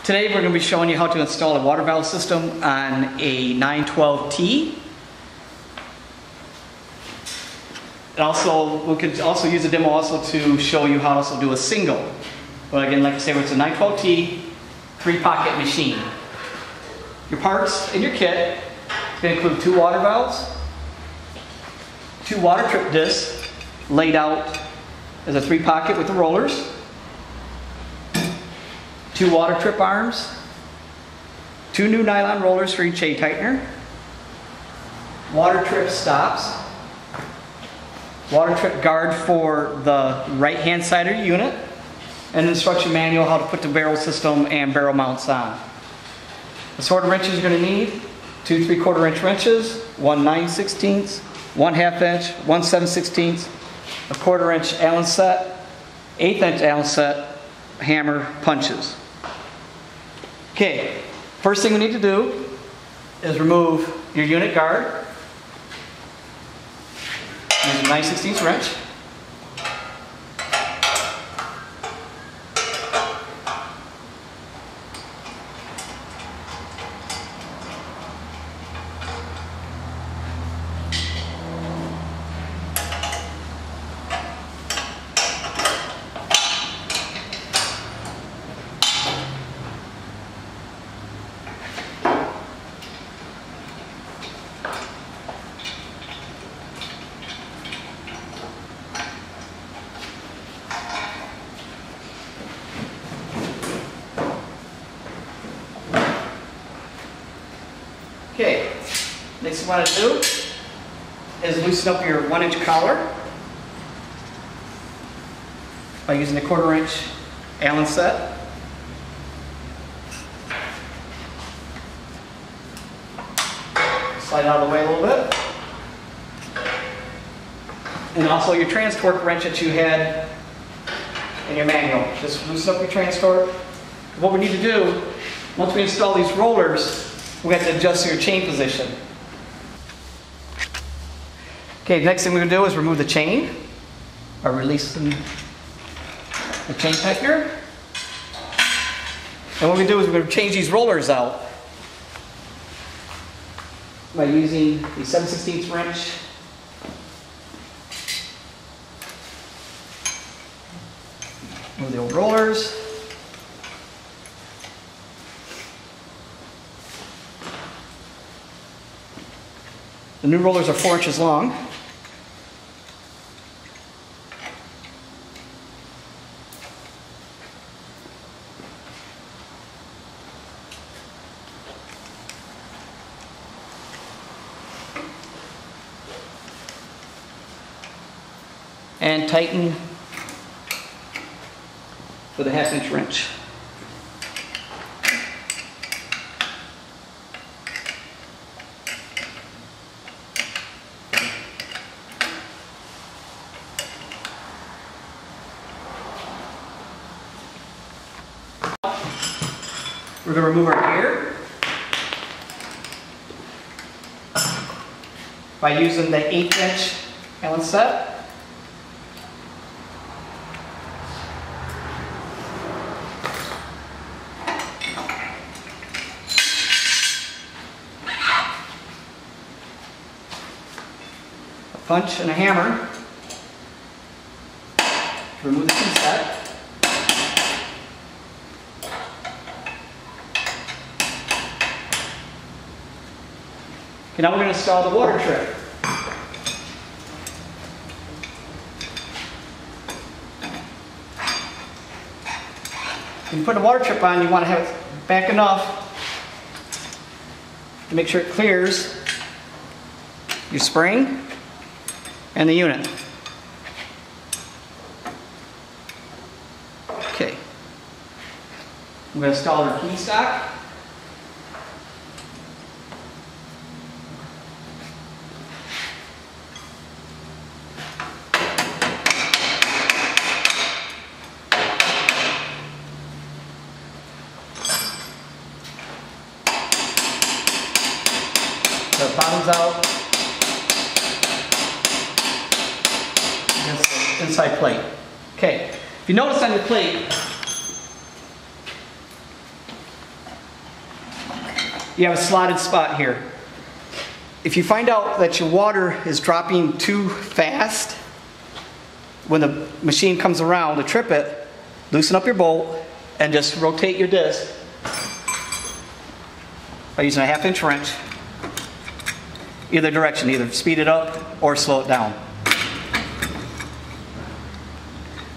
Today we're going to be showing you how to install a water valve system on a 912T. And also, we could also use a demo also to show you how to also do a single. But again, like I say, it's a 912T 3-pocket machine. Your parts in your kit is going to include 2 water valves, 2 water trip discs laid out as a 3-pocket with the rollers, 2 water trip arms, 2 new nylon rollers for each chain tightener, water trip stops, water trip guard for the right hand side of your unit, and an instruction manual how to put the barrel system and barrel mounts on. The sort of wrenches you're going to need: 2 3/4 inch wrenches, 1 9/16, 1 1/2 inch, 1 7/16, a 1/4 inch Allen set, 1/8 inch Allen set, hammer, punches. Okay, first thing we need to do is remove your unit guard. Use a 9/16 wrench. Okay, next thing you want to do is loosen up your 1 inch collar by using a 1/4 inch Allen set. Slide out of the way a little bit. And also your trans-torque wrench that you had in your manual. Just loosen up your trans-torque. What we need to do, once we install these rollers, we have to adjust your chain position. Okay, next thing we're going to do is remove the chain by releasing the chain tightener. And what we do is we're going to change these rollers out by using the 7/16 wrench. Remove the old rollers. The new rollers are 4 inches long. And tighten with a 1/2 inch wrench. We're going to remove our gear by using the 1/8 inch Allen set. A punch and a hammer to remove the key set. Okay, now we're going to install the water trip. When you put the water trip on, you want to have it back enough to make sure it clears your spring and the unit. Okay. I'm going to install our key stock. The bottom's out against the inside plate. Okay, if you notice on your plate, you have a slotted spot here. If you find out that your water is dropping too fast, when the machine comes around to trip it, loosen up your bolt and just rotate your disc by using a 1/2" wrench. Either direction, either speed it up or slow it down.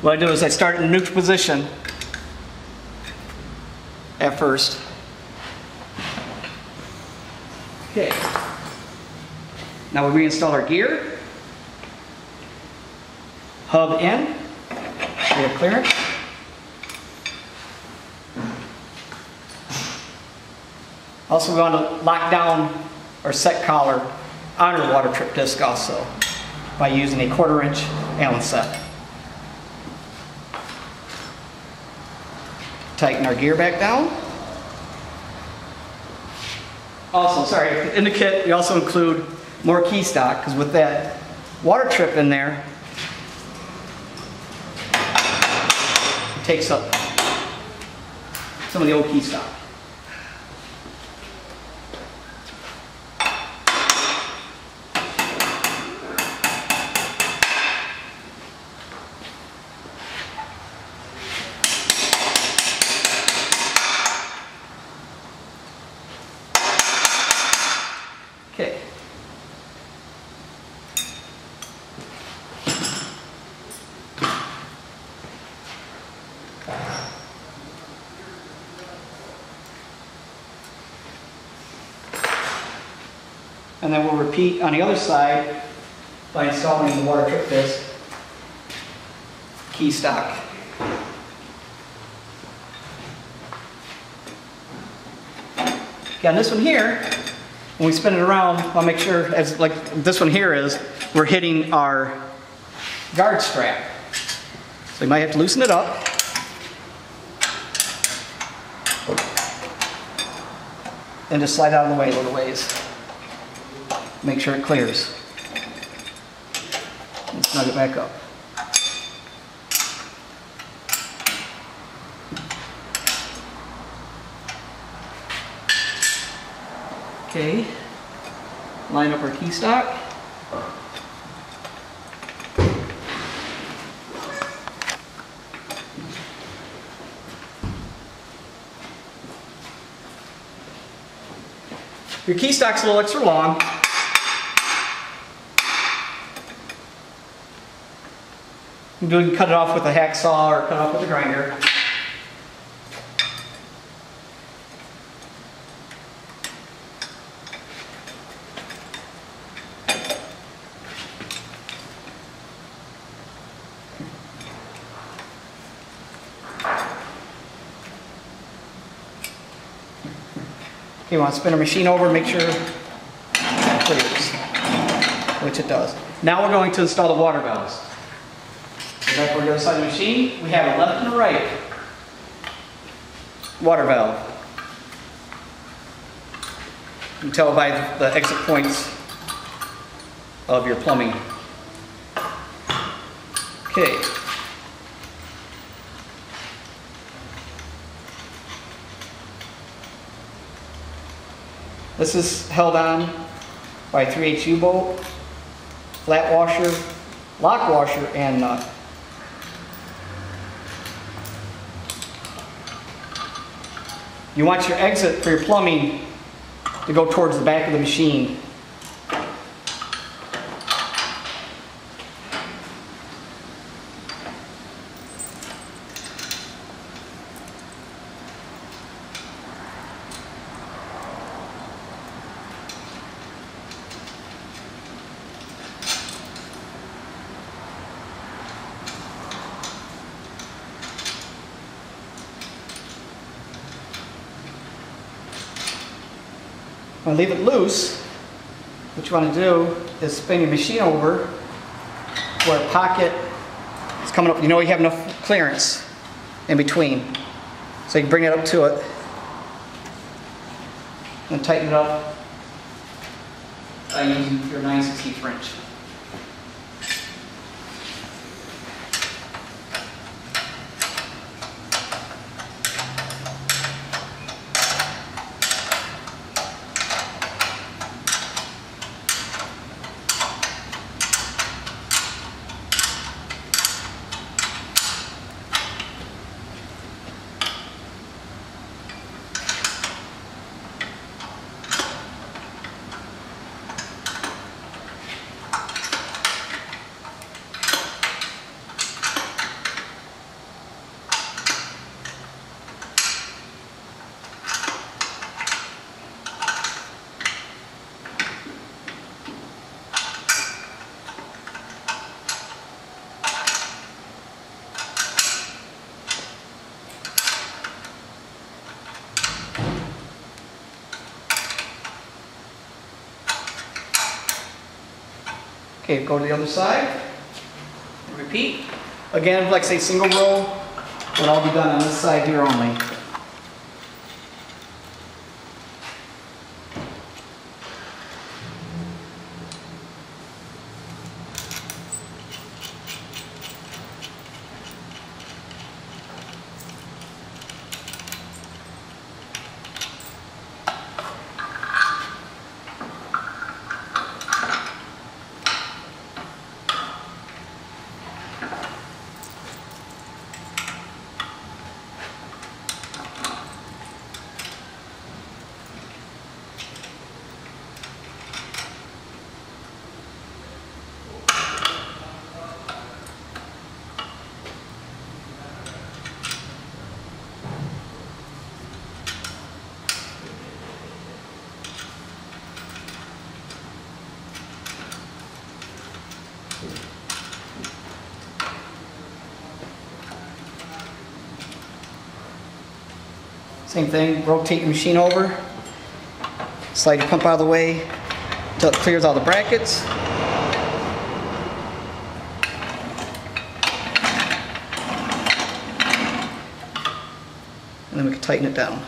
What I do is I start in a neutral position at first. Okay. Now we reinstall our gear. Hub in. We have clearance. Also, we want to lock down our set collar on our water trip disc also by using a 1/4" Allen set. Tighten our gear back down. Also, sorry, in the kit we also include more key stock, because with that water trip in there, it takes up some of the old key stock. Okay. And then we'll repeat on the other side by installing the water trip disc key stock. Okay, on this one here, when we spin it around, I'll make sure, as like this one here is, we're hitting our guard strap. So you might have to loosen it up. And just slide out of the way a little ways. Make sure it clears. And snug it back up. Okay, line up our key stock. Your key stock's a little extra long. You can cut it off with a hacksaw or cut it off with a grinder. You want to spin our machine over, make sure it clears, which it does. Now we're going to install the water valves. So back over to the other side of the machine, we have a left and a right water valve. You can tell by the exit points of your plumbing. Okay. This is held on by a 3/8 U-bolt, flat washer, lock washer, and nut. You want your exit for your plumbing to go towards the back of the machine. When you leave it loose, what you want to do is spin your machine over where a pocket is coming up. You know you have enough clearance in between. So you can bring it up to it and tighten it up by using your 9/16 wrench. Okay, go to the other side. And repeat. Again, like say single row, it'll all be done on this side here only. Same thing, rotate your machine over, slide your pump out of the way until it clears all the brackets. And then we can tighten it down.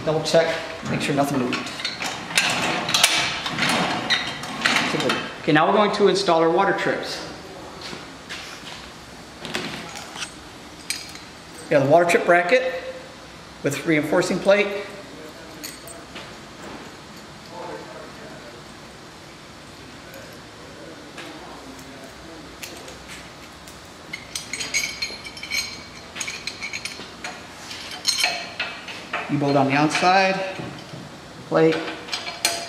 Double check, make sure nothing moved. Okay, now we're going to install our water trips. We have the water trip bracket with reinforcing plate. U-bolt on the outside, plate.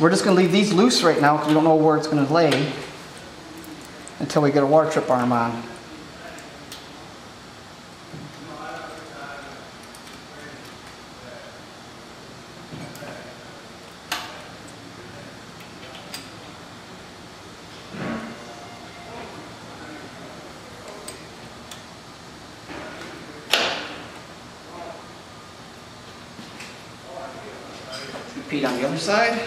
We're just going to leave these loose right now because we don't know where it's going to lay until we get a water trip arm on. Repeat on the other side.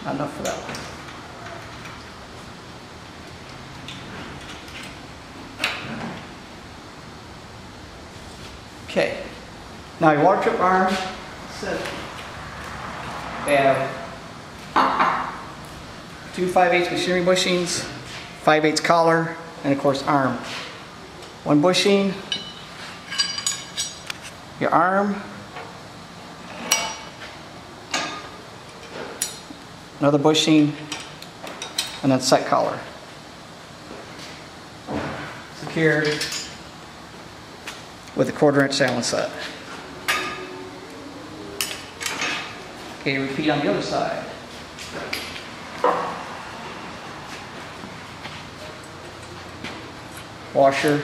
Not enough for that one. Okay, now your water trip arm, we have 2 5/8 machinery bushings, 5/8 collar, and of course arm. 1 bushing, your arm, another bushing, and then set collar. Secured with a 1/4" Allen set. Okay, repeat on the other side. Washer,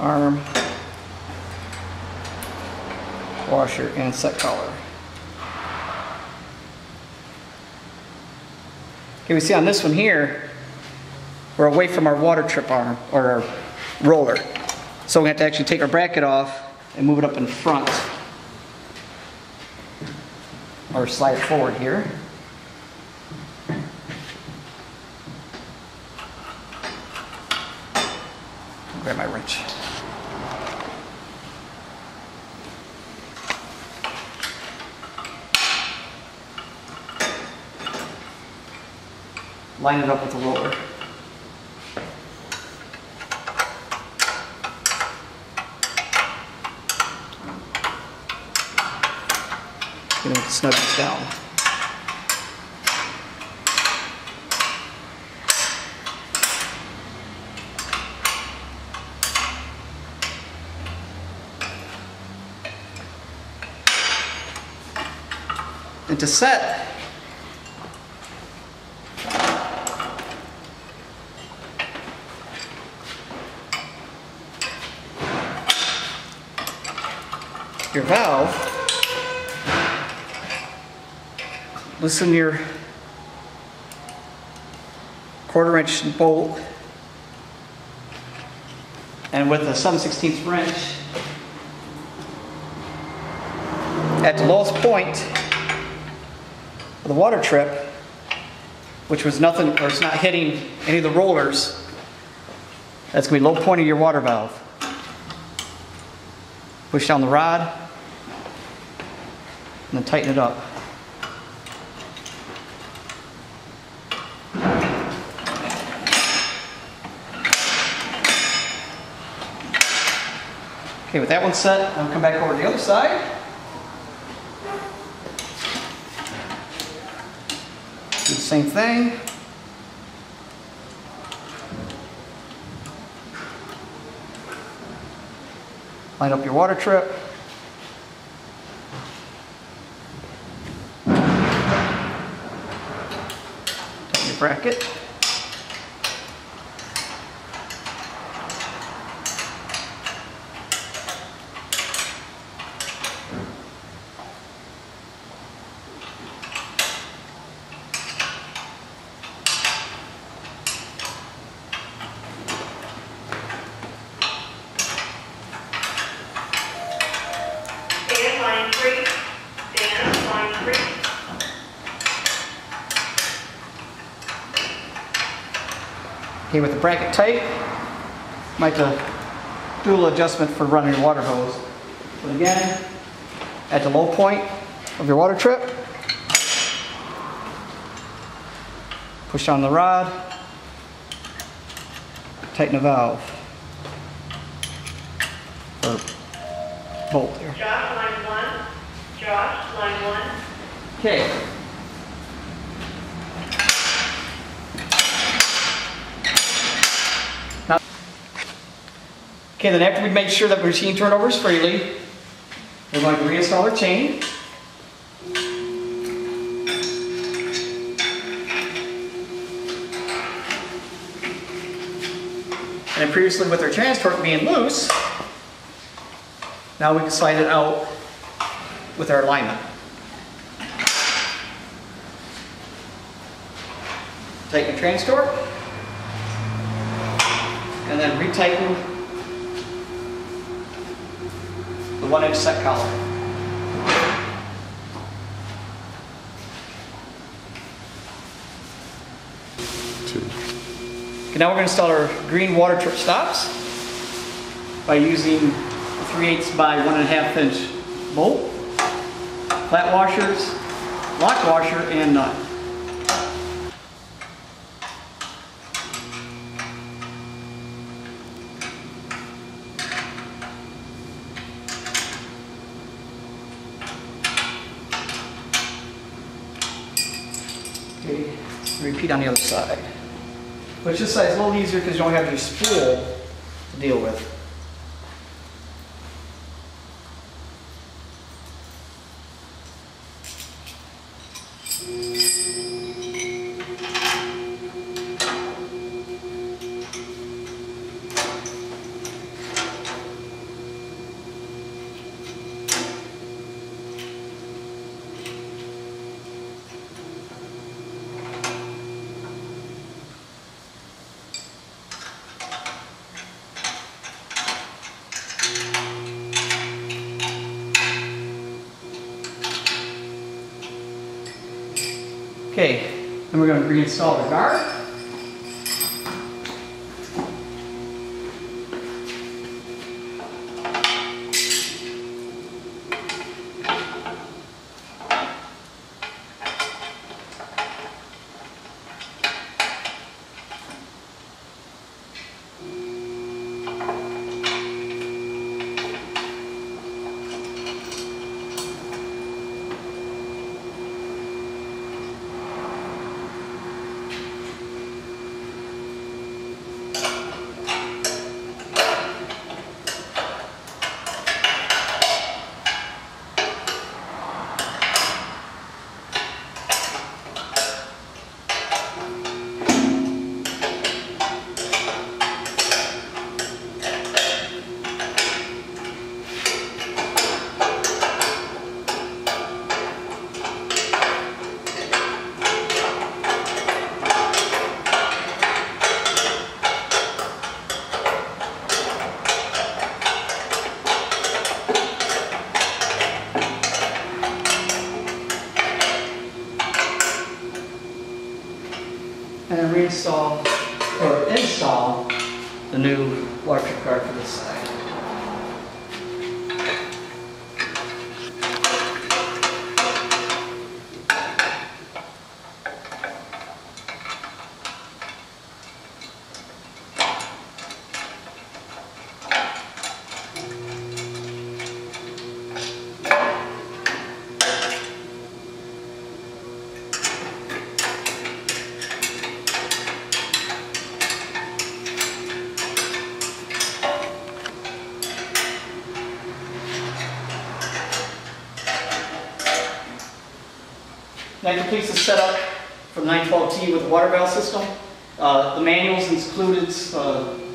arm, washer, and set collar. Okay, we see on this one here, we're away from our water trip arm, or our roller. So we have to actually take our bracket off and move it up in front. Or slide it forward here. Grab my wrench. Line it up with the roller. Get them to snug this down. And to set, your valve, loosen your 1/4 inch bolt, and with a 7/16 wrench at the lowest point of the water trip, which was nothing, or it's not hitting any of the rollers, that's going to be low point of your water valve. Push down the rod and then tighten it up. Okay, with that one set, I'll come back over to the other side. Do the same thing. Line up your water trip. Tighten your bracket. Okay, with the bracket tight, might have to do a little adjustment for running your water hose. But again, at the low point of your water trip, push down the rod, tighten the valve, or bolt there. Josh, line 1. Josh, line 1. Okay. Okay, then after we've made sure that the machine turnovers freely, we're going to reinstall our chain. And then previously with our trans torque being loose, now we can slide it out with our alignment. Tighten the trans torque, and then retighten the 1-inch set collar. Okay, now we're going to install our green water trip stops by using 3/8 by 1.5 inch bolt, flat washers, lock washer, and nut. Okay, repeat on the other side. Which this side is a little easier because you don't have your spool to deal with. Okay, then we're going to reinstall the guard. And then reinstall or install the new water trip guard for this side. That completes the setup for the 912T with the water valve system. The manuals included shows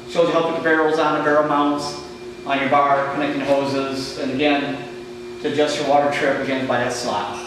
you how to put the barrels on the barrel mounts on your bar, connecting hoses, and again, to adjust your water trip again by that slot.